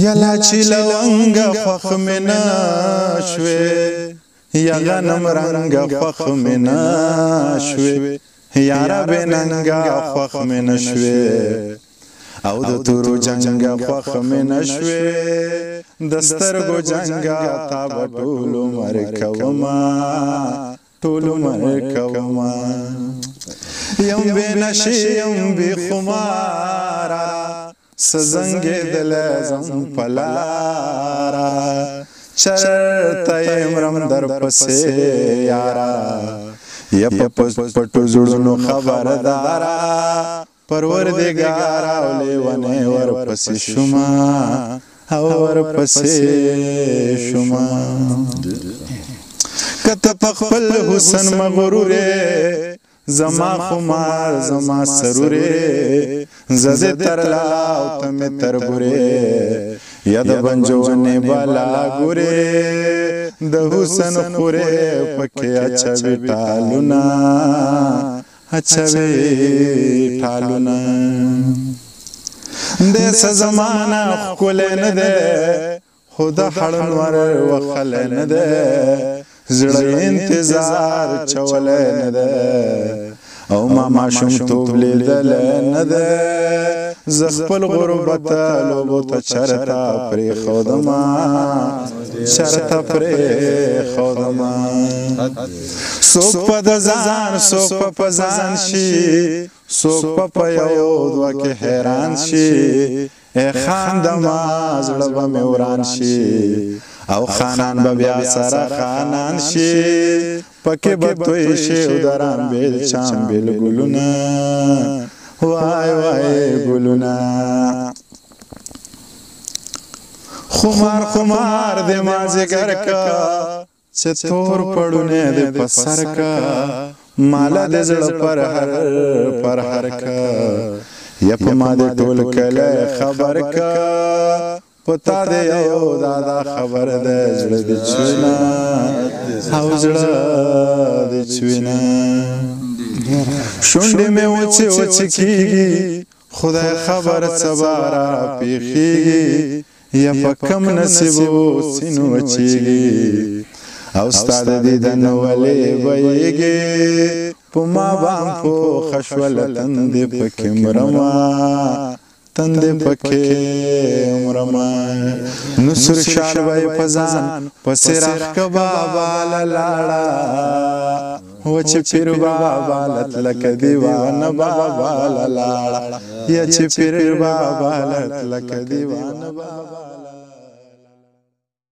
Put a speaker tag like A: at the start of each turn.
A: یلا چې لونګ خوخ مې نشوې یا غنم رنګ خوخ مې نشوې یاره بې ننګه خوخ مې نشوې او د تورو جنګه خوخ مې نشوې د سترګو جنګه تا به ټول عمر کومه ټول عمر کومه یم بې نشې یم بې خماره سزنګېدلی زم په لاره چرته یې مرم در پسې یاره یا په پټو زړونو خبرداره پروردګاره او لیونی ورپسې شومه او ورپسې شومه که ته په خپل حسن مغرورې زما خمار زما سرورې زده ترلا او تمې تربورې یا د بنجونې بالا ګورې د حسن خورې پکې اچوي ټالونه اچوي ټالونه داسې زمانه ښکلی نه دی خو د خړنور وخلی نه دی زړه انتظار چولی نه دی او ما ماشومتوب لیدلی نه دی زه خپل غربت لوبو ته چرته پرېښودمه چرته پرېښودمه څوک په د ځان څوک په ځان شي څوک په یو دوه کې حیران شي ای خاندمه زړه به مې وران شي او خانان به بیا سره خانان شي پکې به توی شي او دران بیل چامبیل ګلونه وای وای ګلونه خمار خمار دې مازیګر کا چې تور پړونه دې په سر کا مالا دې زړه پر هر کا یا په ما دې ټول کله خبر کا پتا دې یو دادا خبر دې زړه دې چوينا او زړه دې چوينا شونډې مې وچ کیږي خدای خبر سبارا پیخیږي یا په کم نصیبو سینو وچیږي او استاد دې دن ولې ويږي په ما بام په خشول تندې پکې مرما تندې پکې مرما نصر شال وای پزان پسراخ کبا بالاړه و چې پیر بابا لک دیوان بابا لاړه یا چې پیر بابا لک دیوان بابا